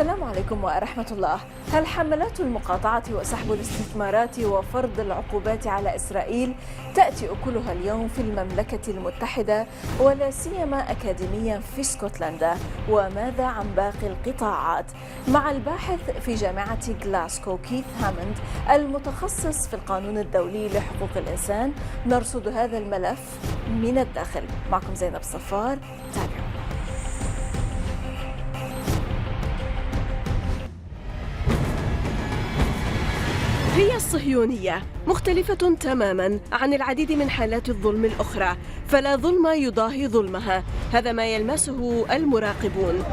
السلام عليكم ورحمة الله. هل حملات المقاطعة وسحب الاستثمارات وفرض العقوبات على إسرائيل تأتي أكلها اليوم في المملكة المتحدة ولا سيما أكاديميا في اسكتلندا؟ وماذا عن باقي القطاعات؟ مع الباحث في جامعة غلاسكو كيث هاموند المتخصص في القانون الدولي لحقوق الإنسان نرصد هذا الملف من الداخل. معكم زينب صفار، تابعوا. هي الصهيونية مختلفة تماما عن العديد من حالات الظلم الأخرى، فلا ظلم يضاهي ظلمها، هذا ما يلمسه المراقبون.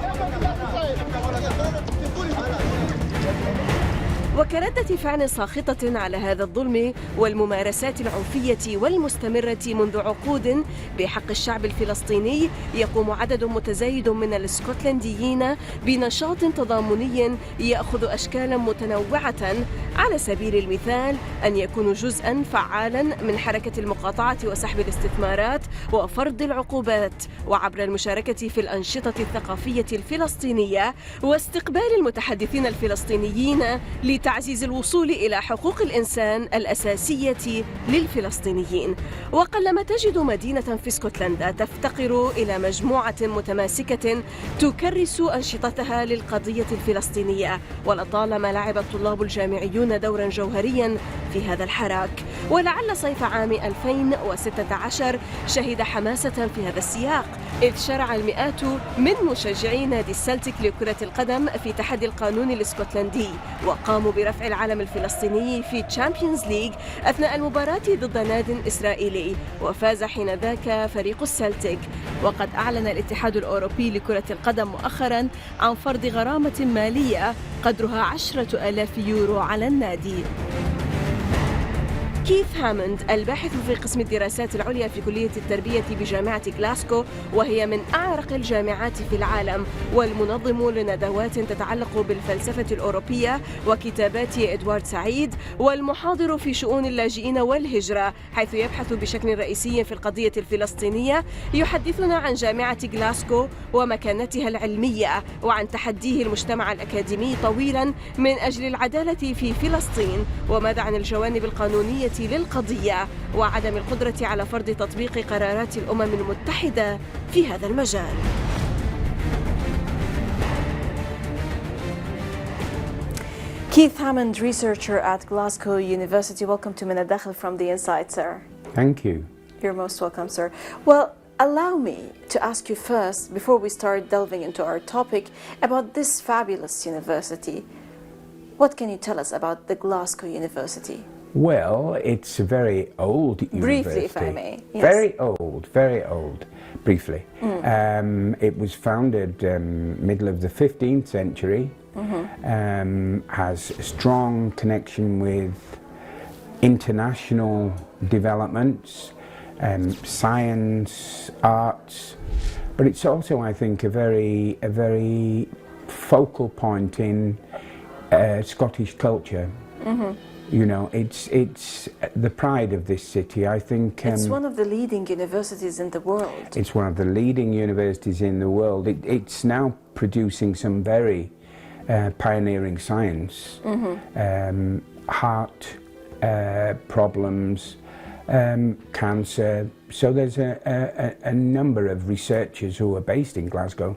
وكردة فعل ساخطة على هذا الظلم والممارسات العنفية والمستمرة منذ عقود بحق الشعب الفلسطيني، يقوم عدد متزايد من الاسكتلنديين بنشاط تضامني يأخذ أشكالا متنوعة، على سبيل المثال أن يكونوا جزءا فعالا من حركة المقاطعة وسحب الاستثمارات وفرض العقوبات، وعبر المشاركة في الأنشطة الثقافية الفلسطينية واستقبال المتحدثين الفلسطينيين لتعزيز الوصول إلى حقوق الإنسان الأساسية للفلسطينيين. وقلما تجد مدينة في اسكتلندا تفتقر إلى مجموعة متماسكة تكرس أنشطتها للقضية الفلسطينية، ولطالما لعب الطلاب الجامعيون دورا جوهريا في هذا الحراك. ولعل صيف عام 2016 شهد حماسة في هذا السياق، إذ شرع المئات من مشجعي نادي السلتيك لكرة القدم في تحدي القانون الاسكتلندي، وقاموا برفع العلم الفلسطيني في تشامبيونز ليج أثناء المباراة ضد ناد إسرائيلي، وفاز حينذاك فريق السلتيك. وقد أعلن الاتحاد الأوروبي لكرة القدم مؤخرا عن فرض غرامة مالية قدرها 10,000 يورو على النادي. كيث هاموند الباحث في قسم الدراسات العليا في كلية التربية بجامعة غلاسكو، وهي من أعرق الجامعات في العالم، والمنظم لندوات تتعلق بالفلسفة الأوروبية وكتابات إدوارد سعيد، والمحاضر في شؤون اللاجئين والهجرة، حيث يبحث بشكل رئيسي في القضية الفلسطينية، يحدثنا عن جامعة غلاسكو ومكانتها العلمية، وعن تحديه المجتمع الأكاديمي طويلا من أجل العدالة في فلسطين، وماذا عن الجوانب القانونية للقضية وعدم القدرة على فرض تطبيق قرارات الأمم المتحدة في هذا المجال. Keith Hammond, researcher at Glasgow University. Welcome to الداخل from the inside, sir. Thank you. You're most welcome, sir. Well, allow me to ask you first, before we start delving into our topic, about this fabulous university. What can you tell us about the Glasgow University? Well, it's a very old university. Briefly, if I may. Yes. Very old, briefly. It was founded middle of the 15th century, has a strong connection with international developments, science, arts, but it's also, I think, a very focal point in Scottish culture. You know, it's the pride of this city. I think it's one of the leading universities in the world. It's one of the leading universities in the world. It's now producing some very pioneering science, heart problems, cancer. So there's a number of researchers who are based in Glasgow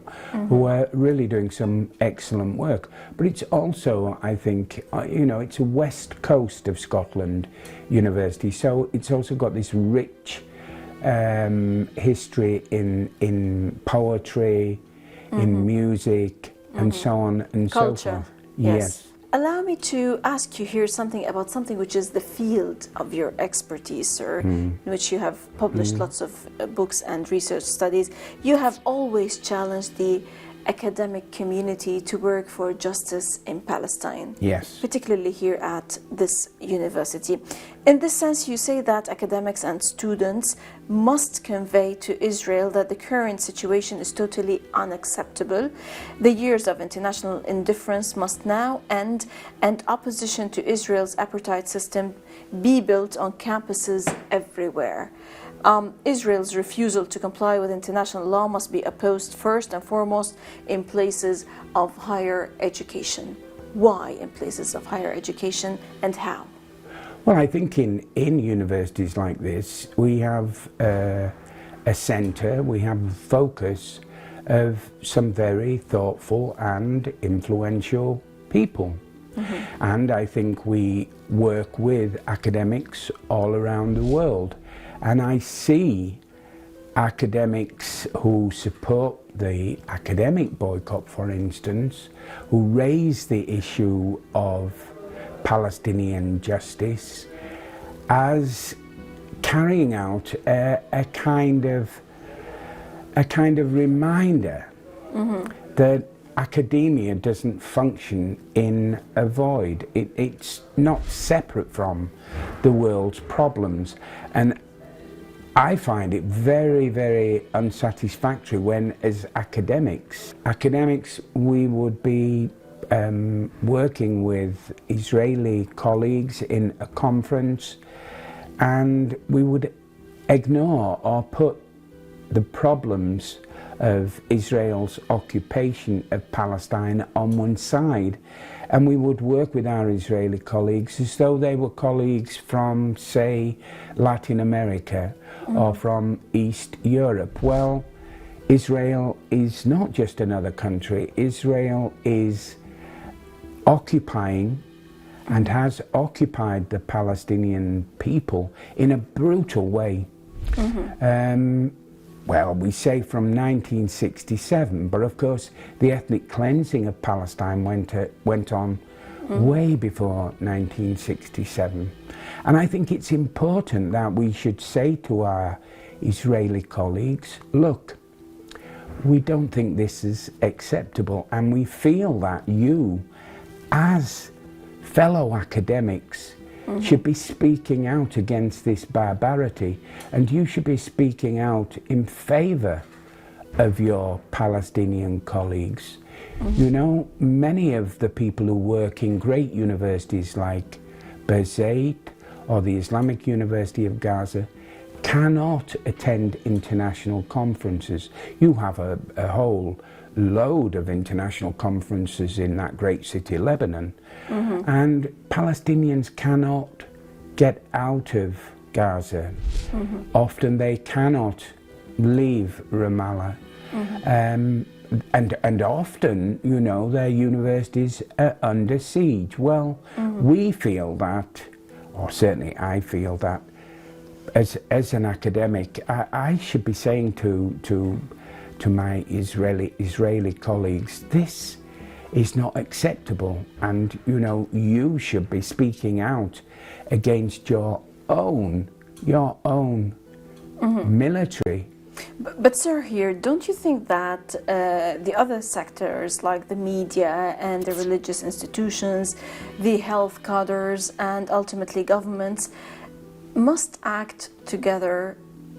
who are really doing some excellent work. But it's also, I think, you know, it's a west coast of Scotland university, so it's also got this rich history in poetry, in music, and so on and culture. So forth. Yes. Allow me to ask you here something about something which is the field of your expertise, sir, in which you have published lots of books and research studies. You have always challenged the academic community to work for justice in Palestine. Yes. Particularly here at this university. In this sense, you say that academics and students must convey to Israel that the current situation is totally unacceptable. The years of international indifference must now end, and opposition to Israel's apartheid system be built on campuses everywhere. Israel's refusal to comply with international law must be opposed first and foremost in places of higher education. Why in places of higher education and how? Well, I think in universities like this, we have a centre, we have a focus of some very thoughtful and influential people. Mm-hmm. And I think we work with academics all around the world. And I see academics who support the academic boycott, for instance, who raise the issue of Palestinian justice as carrying out a kind of reminder mm-hmm. that academia doesn't function in a void. It's not separate from the world's problems. And I find it very, very unsatisfactory when, as academics, we would be working with Israeli colleagues in a conference, and we would ignore or put the problems of Israel's occupation of Palestine on one side, and we would work with our Israeli colleagues as though they were colleagues from, say, Latin America or from East Europe. Well, Israel is not just another country. Israel is occupying and has occupied the Palestinian people in a brutal way. Mm-hmm. Well, we say from 1967, but of course the ethnic cleansing of Palestine went on way before 1967. And I think it's important that we should say to our Israeli colleagues, look, we don't think this is acceptable, and we feel that you, as fellow academics, should be speaking out against this barbarity, and you should be speaking out in favor of your Palestinian colleagues. You know, many of the people who work in great universities like Berzeit or the Islamic University of Gaza cannot attend international conferences. You have a whole load of international conferences in that great city, Lebanon, and Palestinians cannot get out of Gaza. Often they cannot leave Ramallah. And often, you know, their universities are under siege. Well, we feel that, or certainly I feel that, as an academic, I should be saying to my Israeli colleagues, this is not acceptable, and you know, you should be speaking out against your own military. But sir, here, don't you think that the other sectors like the media and the religious institutions, the health cadres, and ultimately governments must act together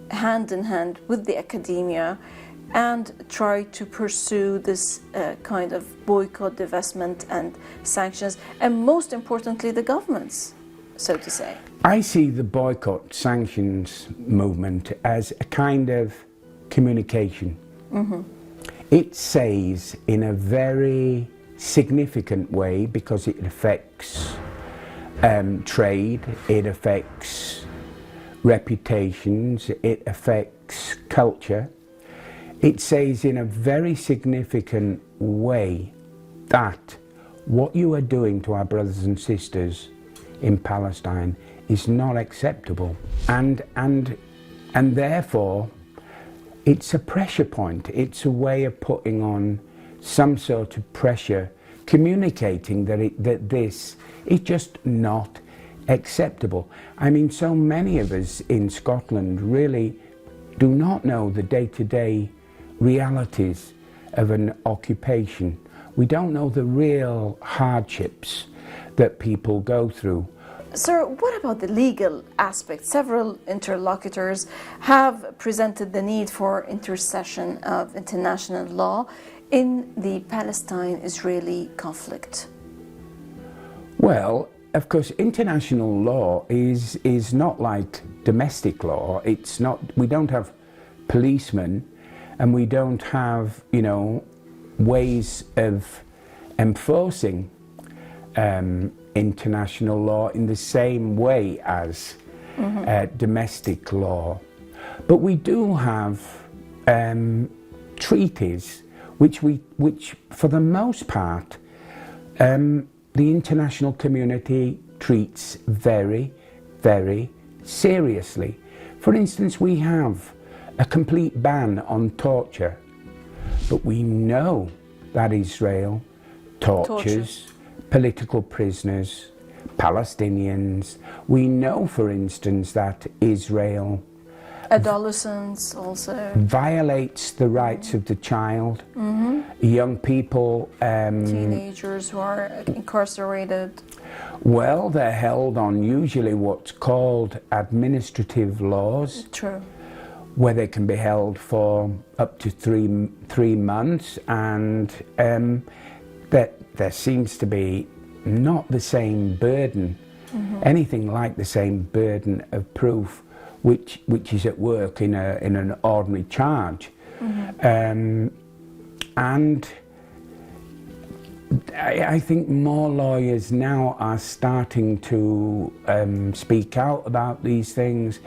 hand in hand with the academia and try to pursue this kind of boycott, divestment and sanctions, and most importantly the governments, so to say? I see the boycott sanctions movement as a kind of communication. It says in a very significant way, because it affects trade, it affects reputations, it affects culture. It says in a very significant way that what you are doing to our brothers and sisters in Palestine is not acceptable, and therefore it's a pressure point. It's a way of putting on some sort of pressure, communicating that this is just not acceptable. I mean, so many of us in Scotland really do not know the day-to-day realities of an occupation. We don't know the real hardships that people go through. Sir, what about the legal aspect? Several interlocutors have presented the need for intercession of international law in the Palestine-Israeli conflict. Well, of course, international law is not like domestic law. It's not. We don't have policemen, and we don't have, you know, ways of enforcing international law in the same way as domestic law. But we do have treaties which for the most part the international community treats very, very seriously. For instance, we have a complete ban on torture, but we know that Israel tortures political prisoners, Palestinians. We know, for instance, that Israel adolescents also violates the rights of the child, young people, teenagers who are incarcerated. Well, they're held on usually what's called administrative laws. True. Where they can be held for up to three months, and that there seems to be not the same burden, anything like the same burden of proof, which is at work in an ordinary charge, and I think more lawyers now are starting to speak out about these things.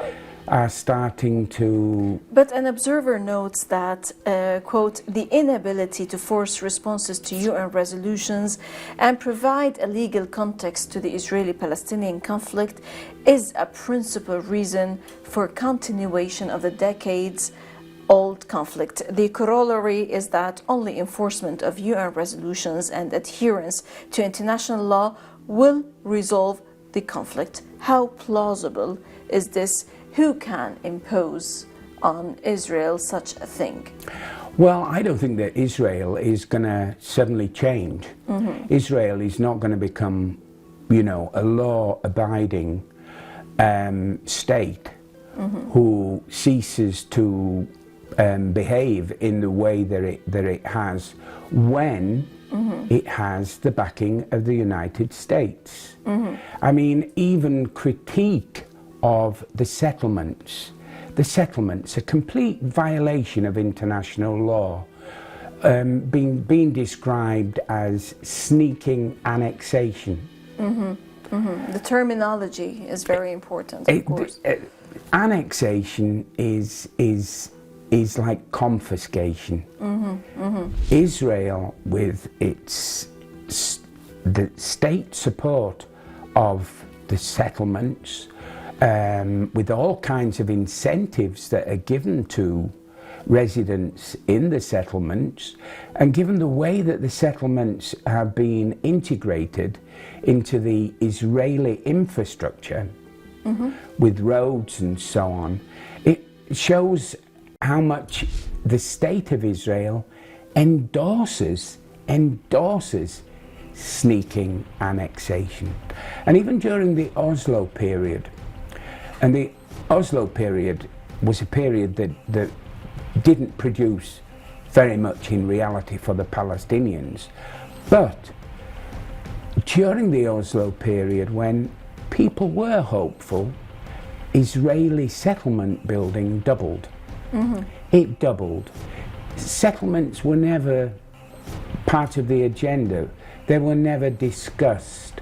Are starting to... But an observer notes that, quote, the inability to force responses to UN resolutions and provide a legal context to the Israeli-Palestinian conflict is a principal reason for continuation of the decades-old conflict. The corollary is that only enforcement of UN resolutions and adherence to international law will resolve the conflict. How plausible is this? Who can impose on Israel such a thing? Well, I don't think that Israel is going to suddenly change. Israel is not going to become, you know, a law-abiding state who ceases to behave in the way that it has when it has the backing of the United States. I mean, even critique of the settlements, a complete violation of international law, being described as sneaking annexation. The terminology is very important, of course. Annexation is like confiscation. Israel, with the state support of the settlements, with all kinds of incentives that are given to residents in the settlements, and given the way that the settlements have been integrated into the Israeli infrastructure, with roads and so on, it shows how much the state of Israel endorses sneaking annexation. And even during the Oslo period, and the Oslo period was a period that didn't produce very much in reality for the Palestinians, but during the Oslo period, when people were hopeful, Israeli settlement building doubled. It doubled. Settlements were never part of the agenda. They were never discussed.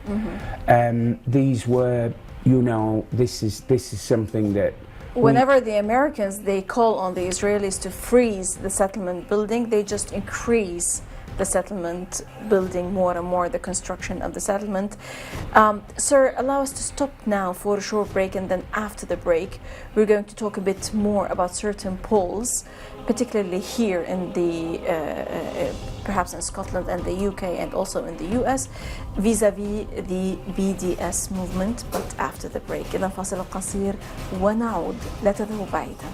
These were, you know, this is something that whenever the Americans, they call on the Israelis to freeze the settlement building, they just increase the settlement building more and more, the construction of the settlement. Sir, allow us to stop now for a short break, and then after the break we're going to talk a bit more about certain polls, particularly here in the perhaps in Scotland and the UK and also in the US, vis-a-vis the BDS movement. But after the break. إذا فاصل قصير ونعود، لا تذهبوا بعيدا.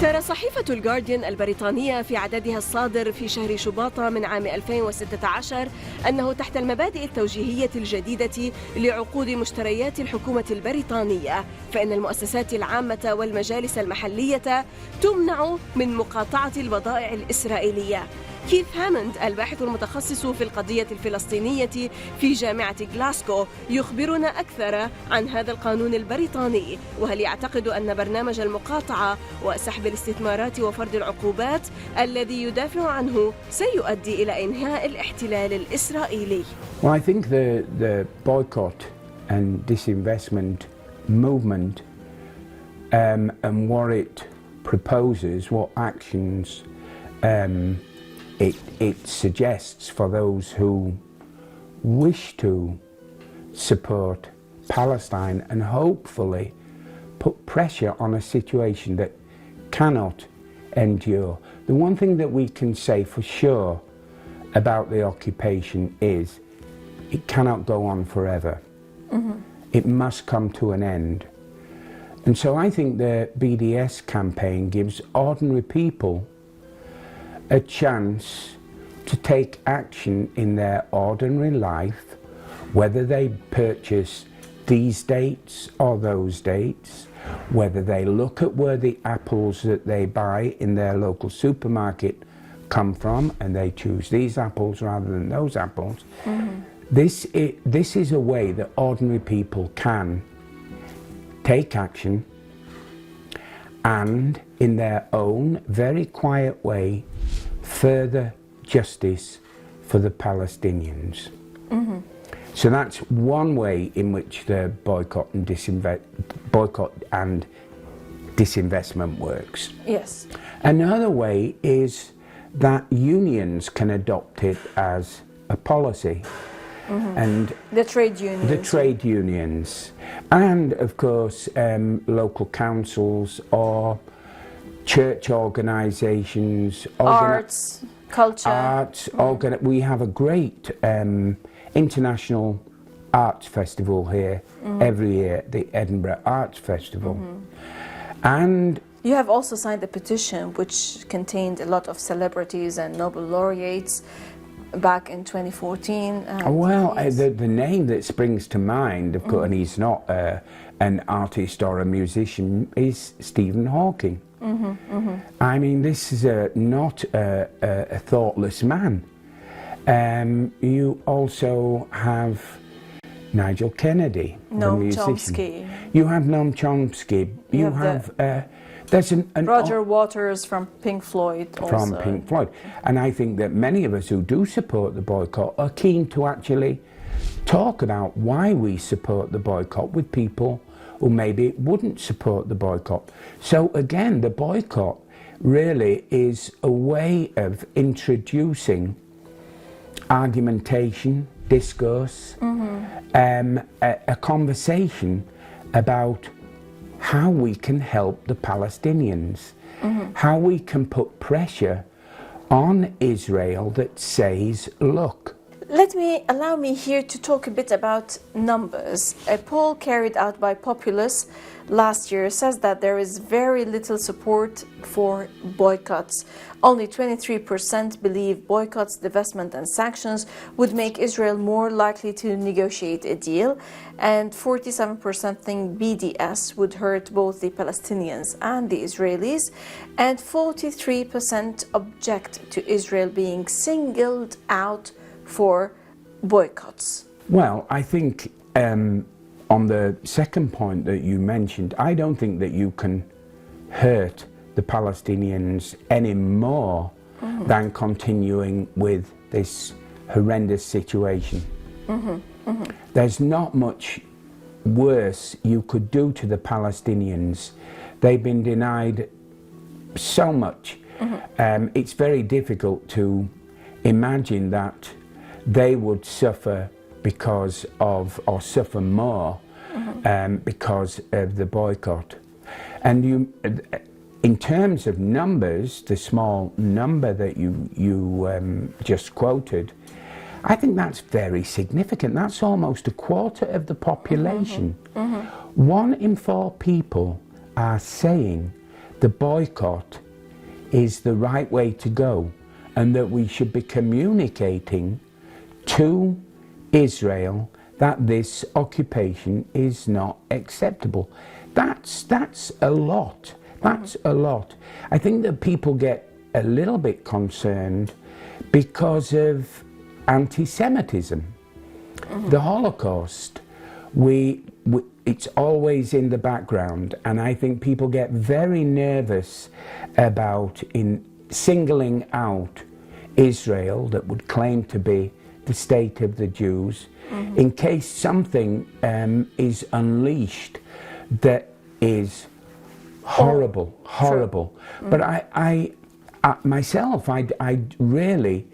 ترى صحيفة الجارديان البريطانية في عددها الصادر في شهر شباط من عام 2016 أنه تحت المبادئ التوجيهية الجديدة لعقود مشتريات الحكومة البريطانية فإن المؤسسات العامة والمجالس المحلية تمنع من مقاطعة البضائع الإسرائيلية. كيث هاموند الباحث المتخصص في القضية الفلسطينية في جامعة غلاسكو يخبرنا أكثر عن هذا القانون البريطاني، وهل يعتقد أن برنامج المقاطعة وسحب الاستثمارات وفرض العقوبات الذي يدافع عنه سيؤدي إلى إنهاء الاحتلال الإسرائيلي. Well, I think the boycott and disinvestment movement and what it proposes, what actions it suggests for those who wish to support Palestine and hopefully put pressure on a situation that cannot endure. The one thing that we can say for sure about the occupation is it cannot go on forever. It must come to an end. And so I think the BDS campaign gives ordinary people a chance to take action in their ordinary life, whether they purchase these dates or those dates, whether they look at where the apples that they buy in their local supermarket come from and they choose these apples rather than those apples. This is a way that ordinary people can take action and in their own very quiet way further justice for the Palestinians. So that's one way in which the boycott and disinvestment works. Yes. Another way is that unions can adopt it as a policy. And The trade unions. the trade unions, and of course local councils or church organisations, Arts, culture. we have a great international arts festival here every year, the Edinburgh Arts Festival. And You have also signed a petition which contained a lot of celebrities and Nobel laureates back in 2014. The name that springs to mind, of course, and he's not an artist or a musician, is Stephen Hawking. I mean, this is not a thoughtless man. You also have Nigel Kennedy, the musician. Chomsky. You have Noam Chomsky. You have there's an Roger Waters from Pink Floyd also. From Pink Floyd. And I think that many of us who do support the boycott are keen to actually talk about why we support the boycott with people who maybe wouldn't support the boycott. So again, the boycott really is a way of introducing argumentation, discourse, a conversation about how we can help the Palestinians, how we can put pressure on Israel that says, look. Allow me here to talk a bit about numbers. A poll carried out by Populus last year says that there is very little support for boycotts. Only 23% believe boycotts, divestment and sanctions would make Israel more likely to negotiate a deal, and 47% think BDS would hurt both the Palestinians and the Israelis, and 43% object to Israel being singled out for boycotts. Well, I think on the second point that you mentioned, I don't think that you can hurt the Palestinians any more than continuing with this horrendous situation. There's not much worse you could do to the Palestinians. They've been denied so much. It's very difficult to imagine that they would suffer because of, or suffer more because of the boycott. And in terms of numbers, the small number that you just quoted, I think that's very significant. That's almost a quarter of the population. 1 in 4 people are saying the boycott is the right way to go, and that we should be communicating to Israel that this occupation is not acceptable. That's a lot. That's a lot. I think that people get a little bit concerned because of anti-Semitism. The Holocaust, it's always in the background, and I think people get very nervous about singling out Israel, that would claim to be the state of the Jews, in case something is unleashed that is horrible. But I myself, I really,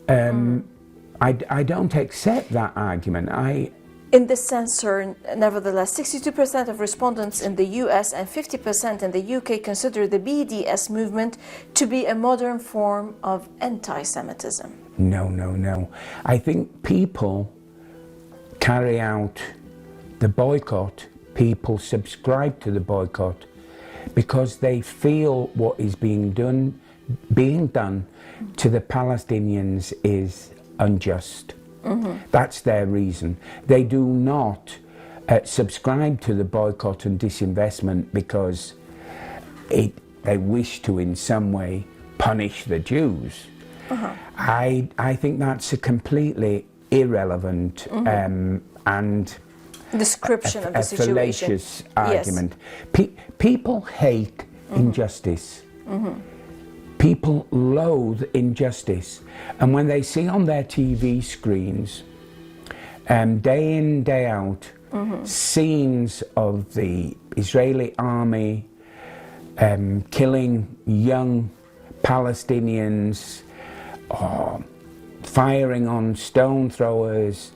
I don't accept that argument. In this sense, sir, nevertheless, 62% of respondents in the US and 50% in the UK consider the BDS movement to be a modern form of anti-Semitism. No. I think people carry out the boycott, people subscribe to the boycott because they feel what is being done to the Palestinians is unjust. That's their reason. They do not subscribe to the boycott and disinvestment because they wish to in some way punish the Jews. I think that's a completely irrelevant and description of the situation. Fallacious argument. Yes. People hate injustice. People loathe injustice, and when they see on their TV screens, day in, day out, scenes of the Israeli army killing young Palestinians, or firing on stone throwers,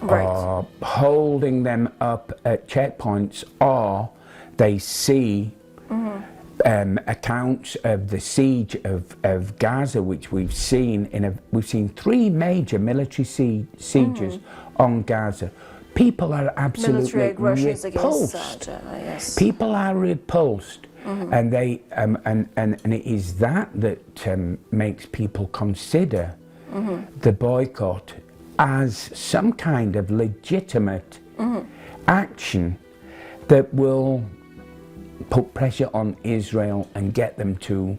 or holding them up at checkpoints, or they see accounts of the siege of Gaza, which we've seen we've seen 3 major military sieges on Gaza. People are absolutely repulsed. Yes. People are repulsed, and they and it is that makes people consider the boycott as some kind of legitimate action that will put pressure on Israel and get them to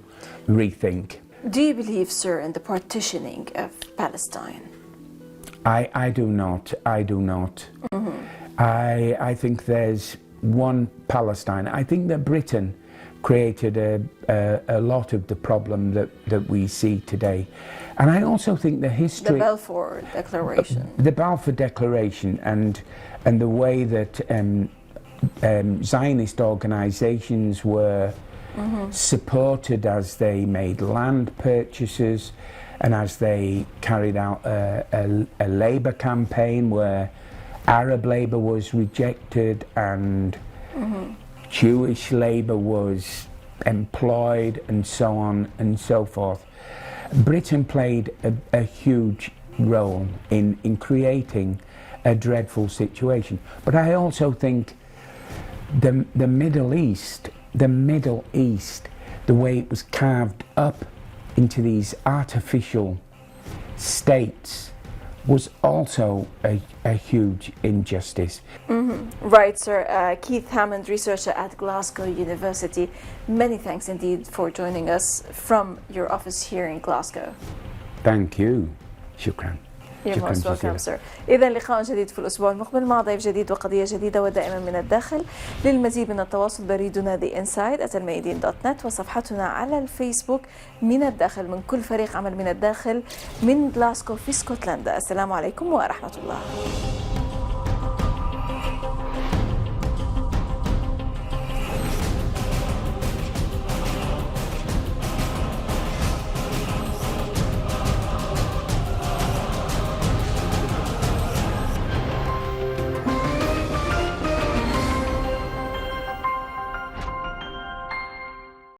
rethink. Do you believe, sir, in the partitioning of Palestine? I do not. I think there's one Palestine. I think that Britain created a lot of the problem that we see today. And I also think the history... The Balfour Declaration. The Balfour Declaration and the way that Zionist organizations were supported as they made land purchases and as they carried out a labor campaign where Arab labor was rejected and Jewish labor was employed, and so on and so forth. Britain played a huge role in creating a dreadful situation. But I also think the Middle East, the way it was carved up into these artificial states was also a huge injustice. Right, sir. Keith Haamonde, researcher at Glasgow University. Many thanks indeed for joining us from your office here in Glasgow. Thank you. شكرا. You're most welcome, sir. إذا لقاء جديد في الأسبوع المقبل مع ضيف جديد وقضية جديدة ودائما من الداخل. للمزيد من التواصل بريدنا theinside@almayadeen.net وصفحتنا على الفيسبوك من الداخل من كل فريق عمل من الداخل من غلاسكو في اسكتلندا. السلام عليكم ورحمة الله.